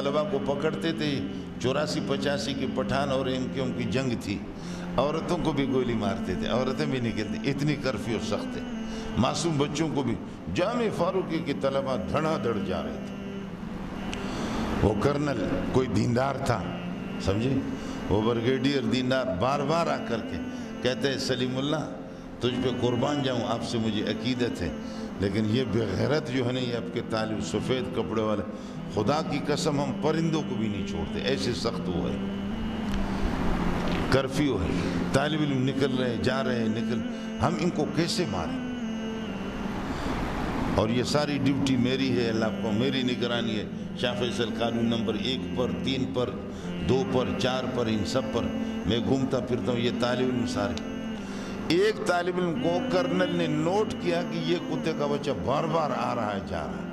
طلبہ کو پکڑتے تھے. 84-85 کی پٹھان اور ان کی جنگ تھی. عورتوں کو بھی گولی مارتے تھے, عورتیں بھی نکلتی. اتنی کرفیو سخت ہے. معصوم بچوں کو بھی. جامع فاروقی کے طلبہ دھڑا دھڑ جا رہے تھے. وہ کرنل کوئی دیندار تھا, سمجھے, وہ بریگیڈیئر دیندار بار بار آ کر کے کہتے ہیں سلیم اللہ تجھ پہ قربان جاؤں, آپ سے مجھے عقیدت ہے, لیکن یہ بے غیرت جو ہے نا, یہ آپ کے طالب سفید کپڑے والے, خدا کی قسم ہم پرندوں کو بھی نہیں چھوڑتے, ایسے سخت وہ ہے. کرفیو ہے, طالب علم نکل رہے جا رہے ہیں, ہم ان کو کیسے ماریں؟ اور یہ ساری ڈیوٹی میری ہے, اللہ کو میری نگرانی ہے. شاہ فیصل قانون نمبر 1 پر 3 پر 2 پر 4 پر ان سب پر میں گھومتا پھرتا ہوں. یہ طالب علم سارے, ایک طالب علم کو کرنل نے نوٹ کیا کہ یہ کتے کا بچہ بار بار آ رہا ہے جا رہا ہے.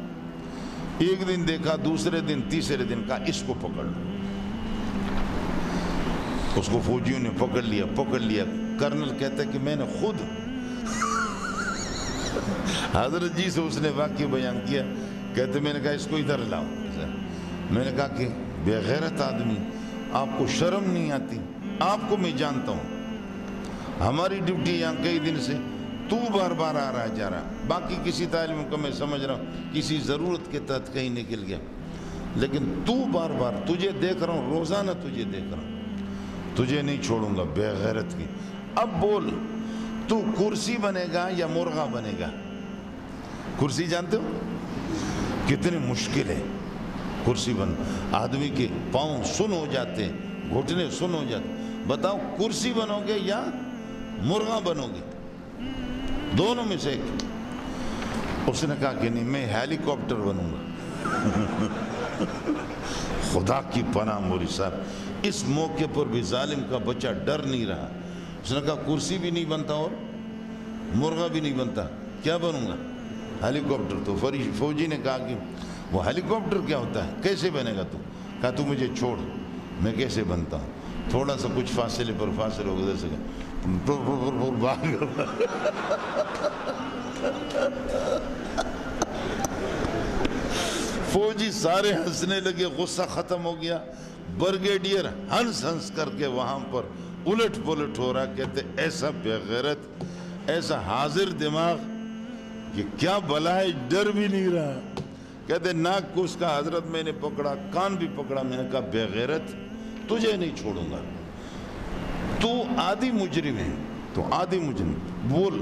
ایک دن دیکھا, دوسرے دن, تیسرے دن کہا اس کو پکڑ لو. اس کو فوجیوں نے پکڑ لیا. کرنل کہتا ہے کہ میں نے خود حضرت جی سے اس نے واقعہ بیان کیا. کہتے میں نے کہا اس کو ادھر لاؤ. میں نے کہا کہ بے غیرت آدمی, آپ کو شرم نہیں آتی؟ آپ کو میں جانتا ہوں, ہماری ڈیوٹی یہاں کئی دن سے, تو بار بار آ رہا جا رہا. باقی کسی طالب کو میں سمجھ رہا ہوں کسی ضرورت کے تحت کہیں نکل گیا, لیکن تو بار بار, تجھے دیکھ رہا ہوں روزانہ, تجھے دیکھ رہا ہوں, تجھے نہیں چھوڑوں گا بے غیرت کی. اب بول تو کرسی بنے گا یا مرغا بنے گا؟ کرسی جانتے ہو کتنے مشکل ہے کرسی بن. آدمی کے پاؤں سن ہو جاتے ہیں, گھٹنے سن ہو جاتے. بتاؤ کرسی بنو گے یا مرغا بنو گے؟ دونوں میں سے ایک. اس نے کہا کہ نہیں, میں ہیلی کاپٹر بنوں گا. خدا کی پناہ موری صاحب, اس موقع پر بھی ظالم کا بچہ ڈر نہیں رہا. اس نے کہا کرسی بھی نہیں بنتا اور مرغا بھی نہیں بنتا, کیا بنوں گا؟ ہیلی کاپٹر. تو فوجی نے کہا کہ وہ ہیلی کاپٹر کیا ہوتا ہے, کیسے بنے گا تو؟ کہا تو مجھے چھوڑ, میں کیسے بنتا ہوں. تھوڑا سا کچھ فاصلے پر فاصلے ہو گئے سکے فوجی سارے ہنسنے لگے, غصہ ختم ہو گیا. بریگیڈیئر ہنس کر کے وہاں پر الٹ پلٹ ہو رہا. کہتے ایسا بے غیرت, ایسا حاضر دماغ, یہ کیا بلا ہے, ڈر بھی نہیں رہا. کہتے ناک کو اس کا حضرت میں نے پکڑا, کان بھی پکڑا. میں نے کہا بے غیرت, تجھے نہیں چھوڑوں گا, تو آدھی مجرم ہے, تو آدھی مجرم. بول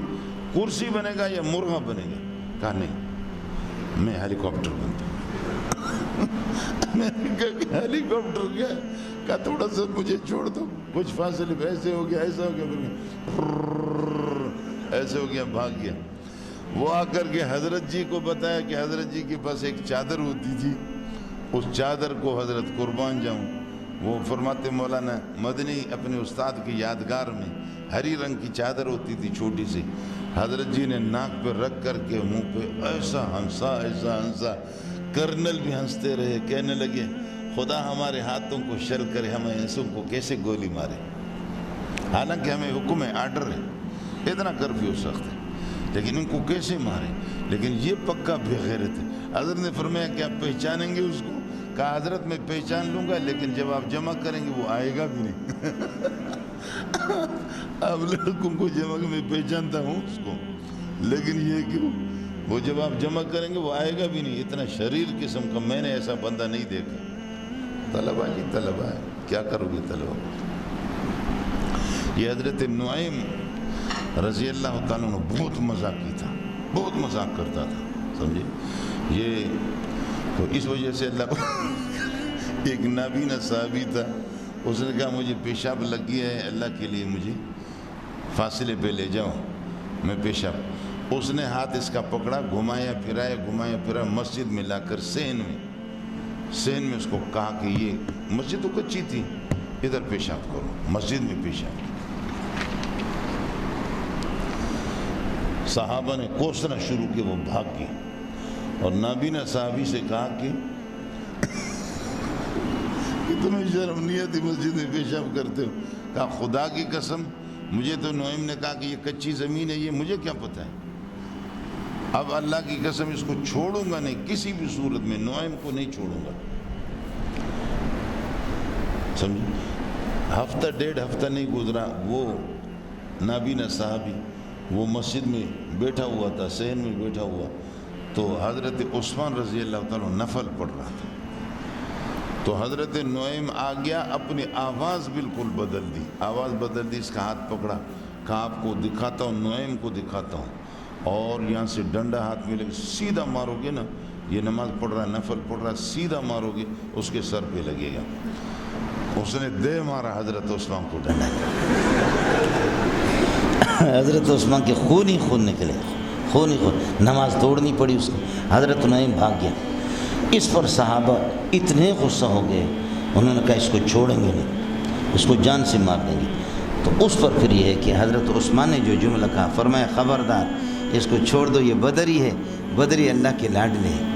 کرسی بنے گا یا مرغا بنے گا؟ کہا نہیں, میں ہیلی کاپٹر بنتا ہوں. میں نے کہا کہ ہیلی کاپٹر کیا؟ کہا تھوڑا سا مجھے چھوڑ دو, کچھ فاصلے پہ ایسے ہو گیا, ایسا ہو گیا, ایسے ہو گیا, بھاگ گیا. وہ آ کر کے حضرت جی کو بتایا کہ حضرت جی کے پاس ایک چادر ہوتی تھی, اس چادر کو حضرت قربان جاؤں. وہ فرماتے مولانا مدنی اپنے استاد کی یادگار میں ہری رنگ کی چادر ہوتی تھی چھوٹی سی, حضرت جی نے ناک پہ رکھ کر کے منہ پہ ایسا ہنسا. کرنل بھی ہنستے رہے, کہنے لگے خدا ہمارے ہاتھوں کو شل کرے, ہمیں ایسوں کو کیسے گولی مارے. حالانکہ ہمیں حکم ہے, آرڈر ہے, اتنا کرفیو سخت ہے, لیکن ان کو کیسے مارے. لیکن یہ پکا بے غیرت ہے. حضرت نے فرمایا کہ آپ پہچانیں گے اس کو؟ کہا حضرت میں پہچان لوں گا, لیکن جب آپ جمع کریں گے وہ آئے گا بھی نہیں. آپ لڑکوں کو جمع میں پہچانتا ہوں اس کو, لیکن یہ کہ وہ جب آپ جمع کریں گے وہ آئے گا بھی نہیں. اتنا شریر قسم کا میں نے ایسا بندہ نہیں دیکھا. طلبہ جی طلبہ ہے, کیا کرو گے طلبہ. یہ حضرت نعیم رضی اللہ تعالیٰ نے بہت مذاق کی تھا, بہت مذاق کرتا تھا, سمجھے. یہ تو اس وجہ سے اللہ کو ایک نابینا صحابی تھا, اس نے کہا مجھے پیشاب لگ گیا ہے, اللہ کے لیے مجھے فاصلے پہ لے جاؤ, میں پیشاب. اس نے ہاتھ اس کا پکڑا, گھمایا پھرایا, مسجد میں لا کر سین میں اس کو کہا کہ یہ مسجد تو کچی تھی, ادھر پیشاب کرو, مسجد میں پیشاب. صحابہ نے کوسنا شروع کیا, وہ بھاگ گئے. اور نابینا صحابی سے کہا کہ تمہیں شرم نہیں آتی مسجد میں پیشاب کرتے ہو؟ کہا خدا کی قسم, مجھے تو نعیم نے کہا کہ یہ کچی زمین ہے, یہ مجھے کیا پتہ ہے. اب اللہ کی قسم اس کو چھوڑوں گا نہیں, کسی بھی صورت میں نعیم کو نہیں چھوڑوں گا. سمجھے؟ ہفتہ ڈیڑھ ہفتہ نہیں گزرا، وہ نابینا صحابی وہ مسجد میں بیٹھا ہوا تھا، صحن میں بیٹھا ہوا، تو حضرت عثمان رضی اللہ تعالیٰ نفل پڑھ رہا تھا، تو حضرت نعیم آ گیا، اپنی آواز بالکل بدل دی، آواز بدل دی، اس کا ہاتھ پکڑا، کہا آپ کو دکھاتا ہوں، نعیم کو دکھاتا ہوں، اور یہاں سے ڈنڈا ہاتھ میں لے کے سیدھا مارو گے نا، یہ نماز پڑھ رہا ہے، نفل پڑھ رہا ہے، سیدھا مارو گے اس کے سر پہ لگے گا۔ اس نے دے مارا حضرت عثمان کو ڈنڈا، حضرت عثمان کے خون ہی خون نکلے، خون ہی خون، نماز توڑنی پڑی اس کو، حضرت نعیم بھاگ گیا۔ اس پر صحابہ اتنے غصہ ہو گئے، انہوں نے کہا اس کو چھوڑیں گے نہیں، اس کو جان سے مار دیں گے۔ تو اس پر پھر یہ ہے کہ حضرت عثمان نے جو جملہ کہا، فرمایا خبردار اس کو چھوڑ دو، یہ بدری ہے، بدری اللہ کے لاڈلے ہیں،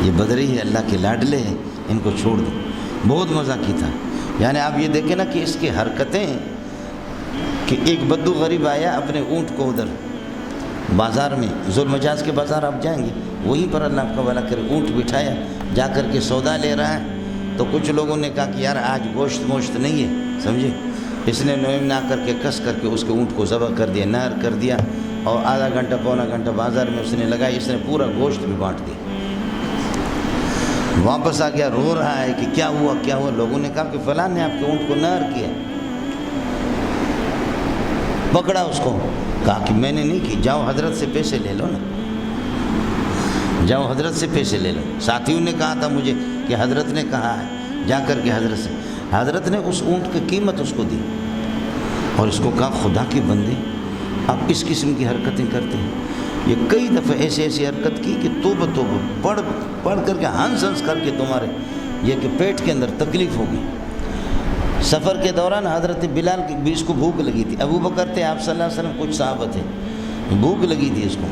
یہ بدری ہے اللہ کے لاڈلے ہیں، ان کو چھوڑ دو۔ بہت مزہ کی تھا، یعنی آپ یہ دیکھیں نا کہ اس کی حرکتیں، کہ ایک بدو غریب آیا اپنے اونٹ کو ادھر بازار میں، ذوالمجاز کے بازار آپ جائیں گے، وہیں پر اللہ آپ کا بھلا کرے، اونٹ بٹھایا، جا کر کے سودا لے رہا ہے، تو کچھ لوگوں نے کہا کہ یار آج گوشت نہیں ہے، سمجھے؟ اس نے نعیم نے آ کر کے کس کر کے اس کے اونٹ کو ذبح کر دیا، نہر کر دیا، اور آدھا گھنٹہ پونا گھنٹہ بازار میں اس نے لگایا، اس نے پورا گوشت بھی بانٹ دیا۔ واپس آ گیا، رو رہا ہے کہ کیا ہوا کیا ہوا؟ لوگوں نے کہا کہ فلاں نے آپ کے اونٹ کو نہر کیا۔ پکڑا اس کو، کہا کہ میں نے نہیں کی، جاؤ حضرت سے پیسے لے لو نا، جاؤ حضرت سے پیسے لے لو۔ ساتھیوں نے کہا تھا مجھے کہ حضرت نے کہا ہے، جا کر کے حضرت سے، حضرت نے اس اونٹ کی قیمت اس کو دی، اور اس کو کہا خدا کے بندے آپ اس قسم کی حرکتیں کرتے ہیں۔ یہ کئی دفعہ ایسی حرکت کی کہ توبہ پڑھ کر کے ہنس کر کے تمہارے یہ کہ پیٹ کے اندر تکلیف ہوگی۔ سفر کے دوران حضرت بلال کی بھی اس کو بھوک لگی تھی، ابو بکر تھے، آپ صلی اللہ علیہ وسلم، کچھ صحابہ تھے، بھوک لگی تھی اس کو۔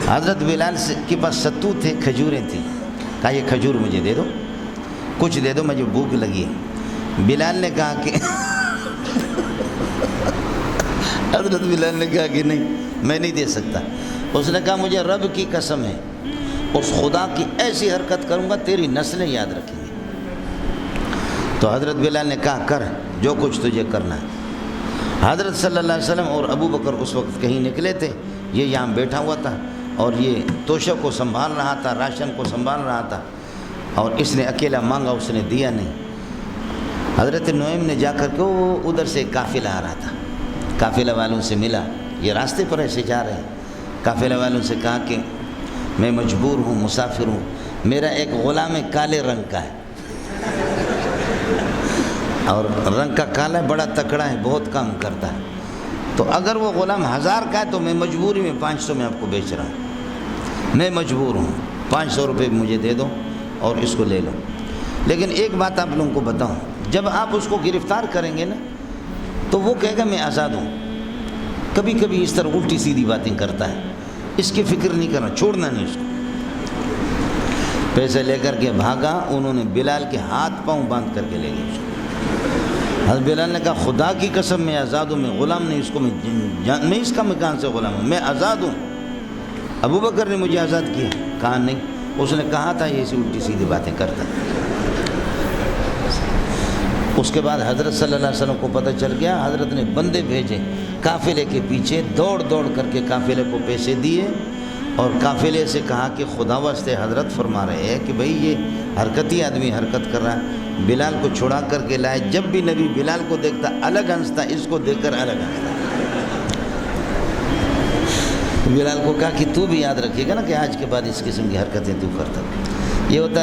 حضرت بلال کے پاس ستو تھے، کھجوریں تھیں، کہا یہ کھجور مجھے دے دو، کچھ دے دو، مجھے بھوک لگی ہے۔ بلال نے کہا کہ حضرت بلال نے کہا کہ نہیں میں نہیں دے سکتا۔ اس نے کہا مجھے رب کی قسم ہے، اس خدا کی ایسی حرکت کروں گا تیری نسلیں یاد رکھیں گی۔ تو حضرت بلال نے کہا کر جو کچھ تجھے کرنا ہے۔ حضرت صلی اللہ علیہ وسلم اور ابو بکر اس وقت کہیں نکلے تھے، یہ یہاں بیٹھا ہوا تھا، اور یہ توشہ کو سنبھال رہا تھا، راشن کو سنبھال رہا تھا، اور اس نے اکیلا مانگا، اس نے دیا نہیں۔ حضرت نعیم نے جا کر کے وہ ادھر سے قافلہ آ رہا تھا، قافلہ والوں سے ملا، یہ راستے پر ایسے جا رہے ہیں، قافلہ والوں سے کہا کہ میں مجبور ہوں، مسافر ہوں، میرا ایک غلام کالے رنگ کا ہے، اور رنگ کا کالا ہے، بڑا تکڑا ہے، بہت کام کرتا ہے، تو اگر وہ غلام 1000 کا ہے تو میں مجبوری میں 500 میں آپ کو بیچ رہا ہوں، میں مجبور ہوں، 500 روپے مجھے دے دو اور اس کو لے لو۔ لیکن ایک بات آپ لوگوں کو بتاؤں، جب آپ اس کو گرفتار کریں گے نا تو وہ کہے گا میں آزاد ہوں۔ کبھی کبھی اس طرح الٹی سیدھی باتیں کرتا ہے، اس کی فکر نہیں کرنا، چھوڑنا نہیں اس کو۔ پیسے لے کر کے بھاگا، انہوں نے بلال کے ہاتھ پاؤں باندھ کر کے لے گئے اس کو۔ حضرت بلال نے کہا خدا کی قسم میں آزاد ہوں، میں غلام نہیں، اس کو میں اس کا مکان سے غلام ہوں، میں آزاد ہوں۔ ابو بکر نے مجھے آزاد کیا، کہا نہیں، اس نے کہا تھا یہ ایسی الٹی سیدھی باتیں کرتا ہے۔ اس کے بعد حضرت صلی اللہ علیہ وسلم کو پتہ چل گیا، حضرت نے بندے بھیجے قافلے کے پیچھے، دوڑ کر کے قافلے کو پیسے دیے، اور قافلے سے کہا کہ خدا واسطے حضرت فرما رہے ہیں کہ بھئی یہ حرکتی آدمی حرکت کر رہا ہے، بلال کو چھڑا کر کے لائے۔ جب بھی نبی بلال کو دیکھتا الگ ہنستا، اس کو دیکھ کر الگ ہنستا۔ بلال کو کہا کہ تو بھی یاد رکھے گا نا کہ آج کے بعد اس قسم کی حرکتیں تو کرتا، یہ ہوتا